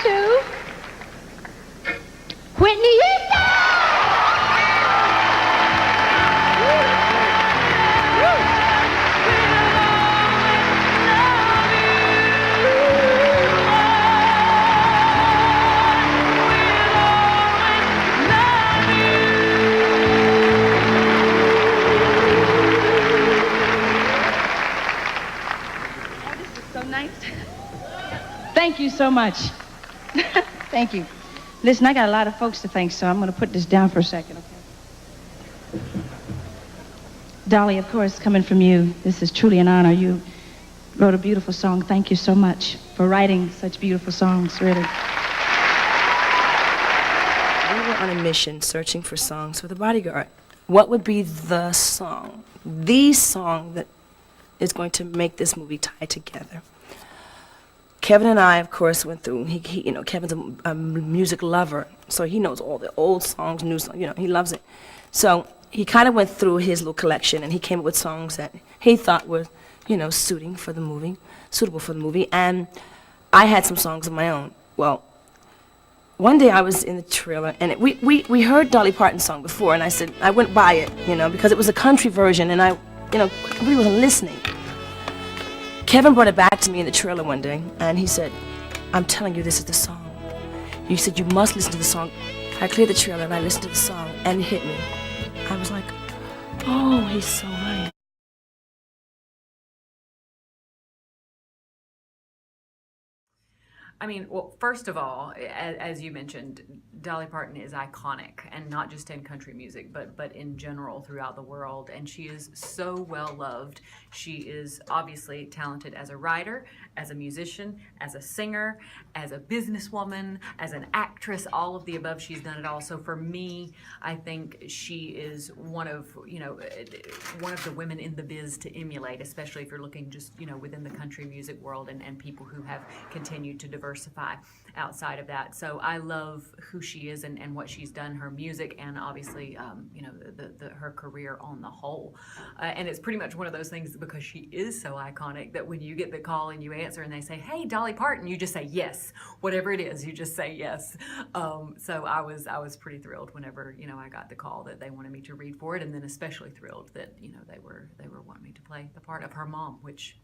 to Whitney Houston! Thank you so much. Thank you. Listen, I got a lot of folks to thank, so I'm going to put this down for a second, okay? Dolly, of course, coming from you, this is truly an honor. You wrote a beautiful song. Thank you so much for writing such beautiful songs, really. We were on a mission searching for songs for The Bodyguard. What would be the song that is going to make this movie tie together? Kevin and I, of course, went through. You know, Kevin's a music lover, so he knows all the old songs, new songs. You know, he loves it. So he kind of went through his little collection, and he came up with songs that he thought were, you know, suitable for the movie. And I had some songs of my own. Well, one day I was in the trailer, and we heard Dolly Parton's song before, and I went by it, you know, because it was a country version, and I really wasn't listening. Kevin brought it back to me in the trailer one day, and he said, "I'm telling you, this is the song." He said, "You must listen to the song." I cleared the trailer, and I listened to the song, and it hit me. I was like, oh, he's so right. I mean, well, first of all, as you mentioned, Dolly Parton is iconic, and not just in country music, but in general throughout the world, and she is so well loved. She is obviously talented as a writer, as a musician, as a singer, as a businesswoman, as an actress, all of the above. She's done it all. So for me, I think she is one of the women in the biz to emulate, especially if you're looking just, within the country music world and people who have continued to diversify outside of that. So I love who she is and what she's done, her music, and obviously, her career on the whole. And it's pretty much one of those things, because she is so iconic, that when you get the call and you answer and they say, "Hey, Dolly Parton," you just say yes. Whatever it is, you just say yes. So I was pretty thrilled whenever, I got the call that they wanted me to read for it, and then especially thrilled that, they were wanting me to play the part of her mom, which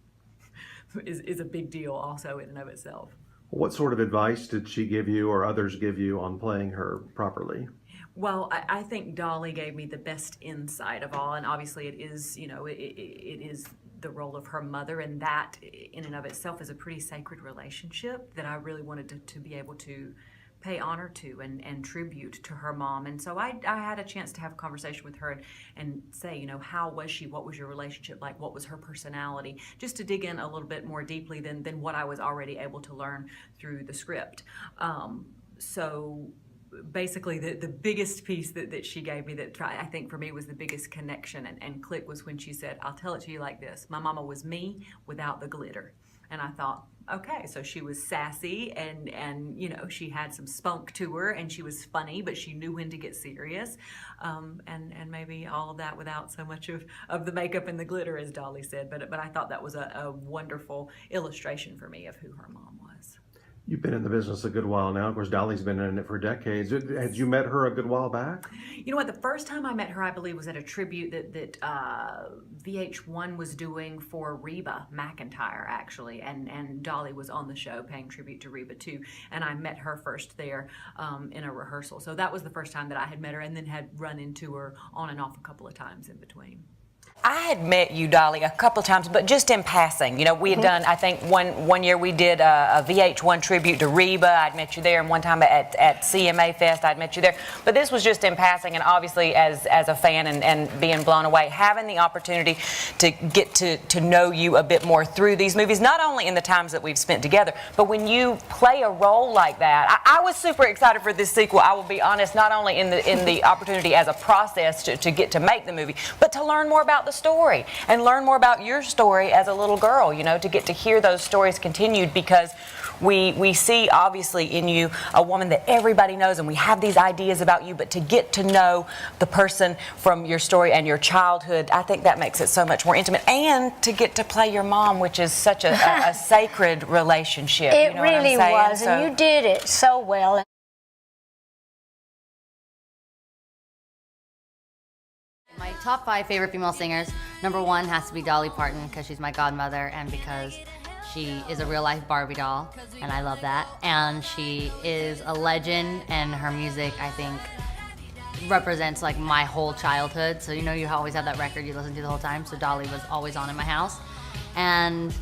is a big deal also in and of itself. What sort of advice did she give you or others give you on playing her properly? Well, I think Dolly gave me the best insight of all, and obviously it is, it is the role of her mother, and that in and of itself is a pretty sacred relationship that I really wanted to be able to pay honor to and tribute to her mom. And so I had a chance to have a conversation with her and say, how was she? What was your relationship like? What was her personality? Just to dig in a little bit more deeply than what I was already able to learn through the script. So basically the biggest piece that she gave me that I think for me was the biggest connection and click was when she said, "I'll tell it to you like this. My mama was me without the glitter." And I thought, okay, so she was sassy and she had some spunk to her, and she was funny, but she knew when to get serious, and maybe all of that without so much of the makeup and the glitter, as Dolly said. But I thought that was a wonderful illustration for me of who her mom was. You've been in the business a good while now. Of course, Dolly's been in it for decades. Had you met her a good while back? You know what? The first time I met her, I believe, was at a tribute that VH1 was doing for Reba McEntire, actually. And Dolly was on the show paying tribute to Reba, too. And I met her first there in a rehearsal. So that was the first time that I had met her, and then had run into her on and off a couple of times in between. I had met you, Dolly, a couple of times, but just in passing. We had done, I think, one year we did a VH1 tribute to Reba. I'd met you there, and one time at CMA Fest, I'd met you there. But this was just in passing, and obviously as a fan and being blown away, having the opportunity to get to know you a bit more through these movies, not only in the times that we've spent together, but when you play a role like that. I was super excited for this sequel, I will be honest, not only in the opportunity as a process to get to make the movie, but to learn more about the story and learn more about your story as a little girl, to get to hear those stories continued, because we see obviously in you a woman that everybody knows, and we have these ideas about you, but to get to know the person from your story and your childhood, I think that makes it so much more intimate. And to get to play your mom, which is such a sacred relationship. It you know what I'm really saying? was, So- and you did it so well. My top 5 favorite female singers, number 1 has to be Dolly Parton, because she's my godmother and because she is a real life Barbie doll, and I love that. And she is a legend, and her music, I think, represents like my whole childhood. So you know, you always have that record you listen to the whole time, so Dolly was always on in my house. And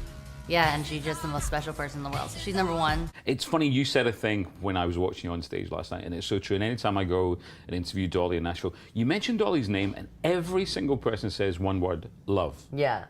yeah, and she's just the most special person in the world. So she's number 1. It's funny, you said a thing when I was watching you on stage last night, and it's so true. And anytime I go and interview Dolly in Nashville, you mention Dolly's name, and every single person says one word: love. Yeah.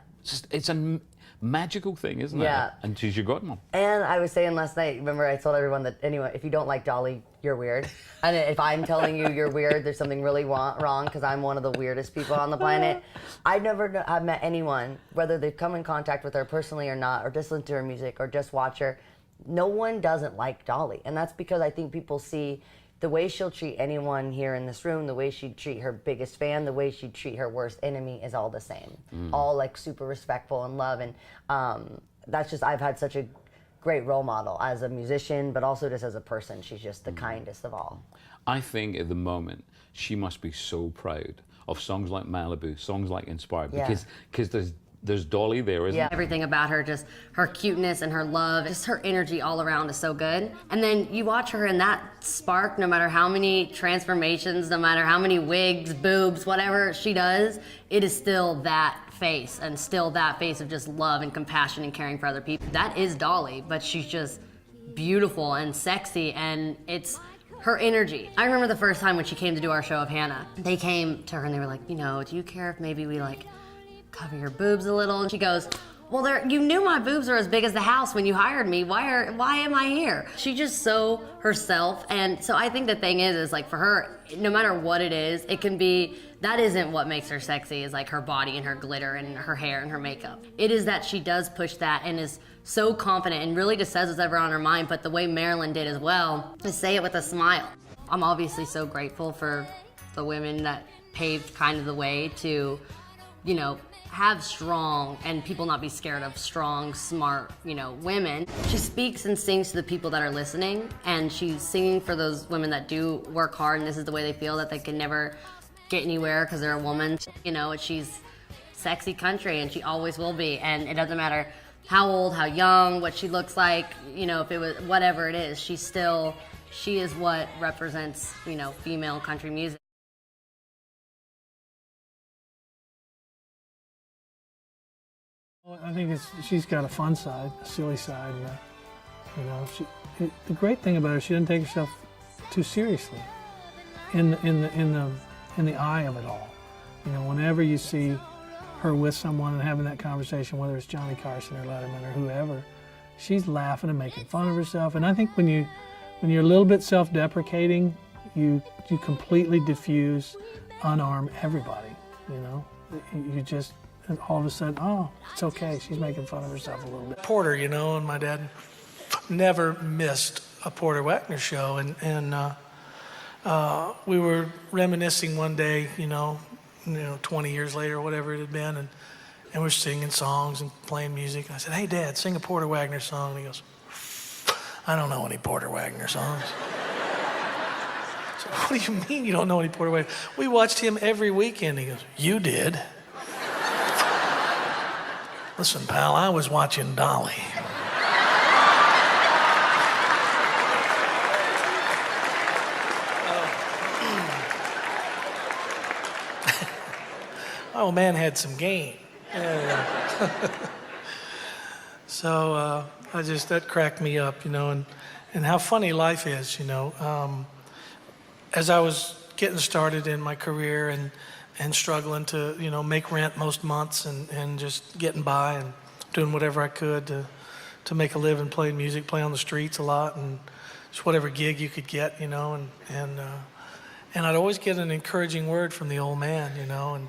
It's a magical thing, isn't Yeah. it? And she's your godmom. And I was saying last night, remember I told everyone that, anyway, if you don't like Dolly, you're weird. And if I'm telling you you're weird, there's something really wrong, because I'm one of the weirdest people on the planet. I've met anyone, whether they've come in contact with her personally or not, or just listen to her music, or just watch her. No one doesn't like Dolly. And that's because I think people see the way she'll treat anyone here in this room, the way she'd treat her biggest fan, the way she'd treat her worst enemy is all the same. All like super respectful and love. And that's just, I've had such a great role model as a musician, but also just as a person. She's just the kindest of all. I think at the moment she must be so proud of songs like Malibu, songs like Inspired, Yeah. because there's Dolly there, isn't there? Everything about her, just her cuteness and her love, just her energy all around is so good. And then you watch her in that spark, no matter how many transformations, no matter how many wigs, boobs, whatever she does, it is still that face, and still that face of just love and compassion and caring for other people. That is Dolly, but she's just beautiful and sexy, and it's her energy. I remember the first time when she came to do our show of Hannah, they came to her and they were like, you know, do you care if maybe we like cover your boobs a little? And she goes, well, you knew my boobs were as big as the house when you hired me. Why am I here? She's just so herself. And so I think the thing is like for her, no matter what it is, it can be, that isn't what makes her sexy, is like her body and her glitter and her hair and her makeup. It is that she does push that and is so confident and really just says what's ever on her mind, but the way Marilyn did as well, to say it with a smile. I'm obviously so grateful for the women that paved kind of the way to, you know, have strong, and people not be scared of strong, smart, you know, women. She speaks and sings to the people that are listening, and she's singing for those women that do work hard, and this is the way they feel, that they can never get anywhere because they're a woman. You know, she's sexy country, and she always will be, and it doesn't matter how old, how young, what she looks like, you know, if it was whatever it is, she is what represents, you know, female country music. I think she's got a fun side, a silly side, and you know, the great thing about her, she doesn't take herself too seriously. In the eye of it all, you know, whenever you see her with someone and having that conversation, whether it's Johnny Carson or Letterman or whoever, she's laughing and making fun of herself. And I think when you're a little bit self-deprecating, you completely diffuse, unarm everybody. You know, you just. And all of a sudden, oh, it's okay. She's making fun of herself a little bit. Porter, you know, and my dad never missed a Porter Wagner show. And we were reminiscing one day, you know, 20 years later, whatever it had been, and we're singing songs and playing music. And I said, hey, Dad, sing a Porter Wagner song. And he goes, I don't know any Porter Wagner songs. I said, what do you mean you don't know any Porter Wagner? We watched him every weekend. He goes, you did? Listen, pal, I was watching Dolly. My old man had some game. So that cracked me up, you know, and how funny life is, you know. As I was getting started in my career and struggling to, you know, make rent most months and just getting by and doing whatever I could to make a living playing music, play on the streets a lot, and just whatever gig you could get, you know, and I'd always get an encouraging word from the old man, you know, and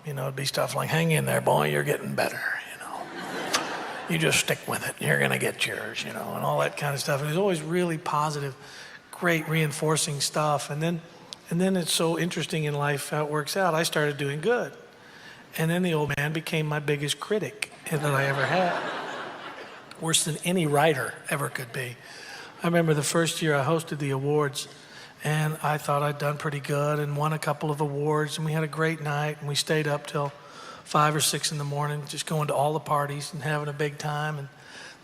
you know, it'd be stuff like, hang in there, boy, you're getting better, you know. You just stick with it. You're going to get yours, and all that kind of stuff. And it was always really positive, great reinforcing stuff. And then it's so interesting in life how it works out. I started doing good. And then the old man became my biggest critic that I ever had. Worse than any writer ever could be. I remember the first year I hosted the awards, and I thought I'd done pretty good and won a couple of awards, and we had a great night, and we stayed up till 5 or 6 in the morning, just going to all the parties and having a big time. And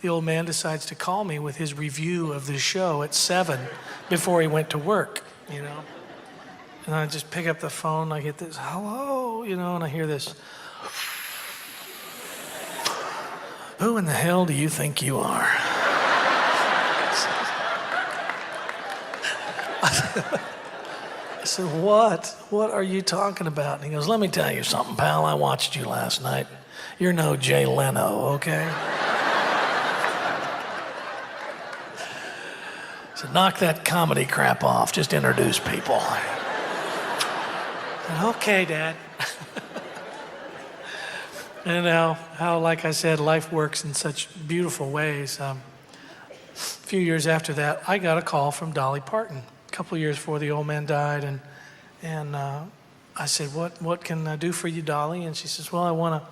the old man decides to call me with his review of the show at 7 before he went to work, And I just pick up the phone, I get this, hello, and I hear this. Who in the hell do you think you are? I said, what? What are you talking about? And he goes, let me tell you something, pal. I watched you last night. You're no Jay Leno, okay? I said, knock that comedy crap off. Just introduce people. I said, okay, Dad. And how, like I said, life works in such beautiful ways. A few years after that, I got a call from Dolly Parton. A couple of years before the old man died, and I said, what can I do for you, Dolly? And she says, well, I want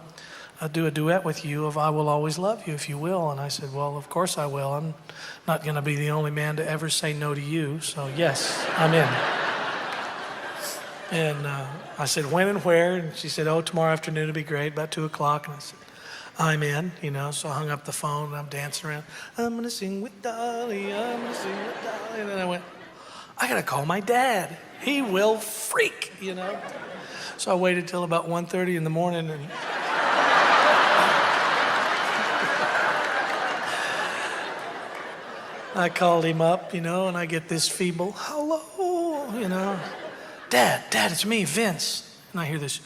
to do a duet with you of I Will Always Love You, if you will. And I said, well, of course I will. I'm not going to be the only man to ever say no to you, so yes, I'm in. And I said, when and where? And she said, tomorrow afternoon would be great, about 2 o'clock. And I said, I'm in, so I hung up the phone, and I'm dancing around. I'm going to sing with Dolly, I'm going to sing with Dolly. And then I went, I got to call my dad. He will freak, So I waited till about 1:30 in the morning, and I called him up, and I get this feeble, hello, Dad, it's me, Vince. And I hear this,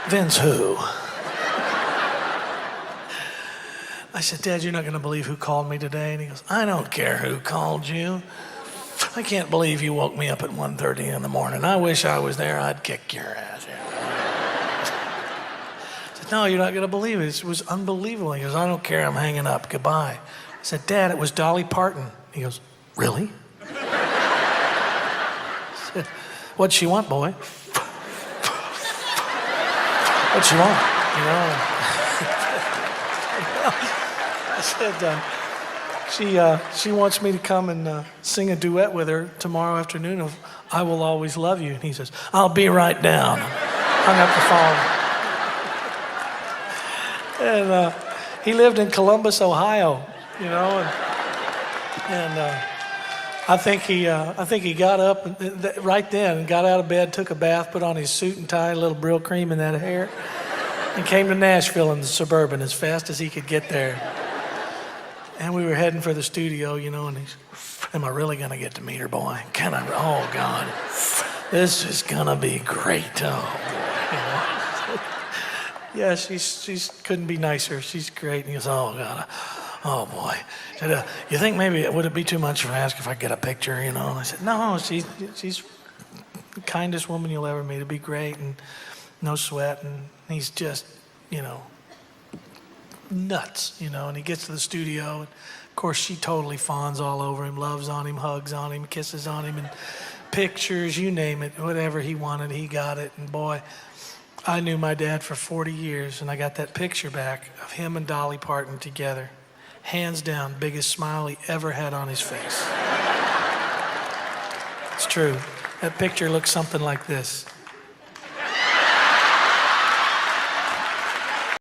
Vince who? I said, Dad, you're not going to believe who called me today. And he goes, I don't care who called you. I can't believe you woke me up at 1:30 in the morning. I wish I was there. I'd kick your ass. I said, no, you're not going to believe it. It was unbelievable. He goes, I don't care. I'm hanging up. Goodbye. I said, Dad, it was Dolly Parton. He goes, really? I said, what'd she want, boy? What'd she want? I said, she wants me to come and sing a duet with her tomorrow afternoon of I Will Always Love You. And he says, I'll be right down. Hung up the phone. And he lived in Columbus, Ohio, and I think he got up right then and got out of bed, took a bath, put on his suit and tie, a little Brill cream in that hair, and came to Nashville in the Suburban as fast as he could get there. And we were heading for the studio, and he's, am I really going to get to meet her, boy? Can I? Oh, God. This is going to be great. Oh, boy. Yeah, she's couldn't be nicer. She's great. And he goes, oh, God. Oh, boy. I said, you think maybe, would it be too much if I ask if I get a picture, And I said, no, she's the kindest woman you'll ever meet. It'd be great, and no sweat. And he's just, nuts, and he gets to the studio, and of course she totally fawns all over him, loves on him, hugs on him, kisses on him, and pictures, you name it, whatever he wanted, he got it. And boy, I knew my dad for 40 years, and I got that picture back of him and Dolly Parton together. Hands down, biggest smile he ever had on his face. It's true. That picture looks something like this.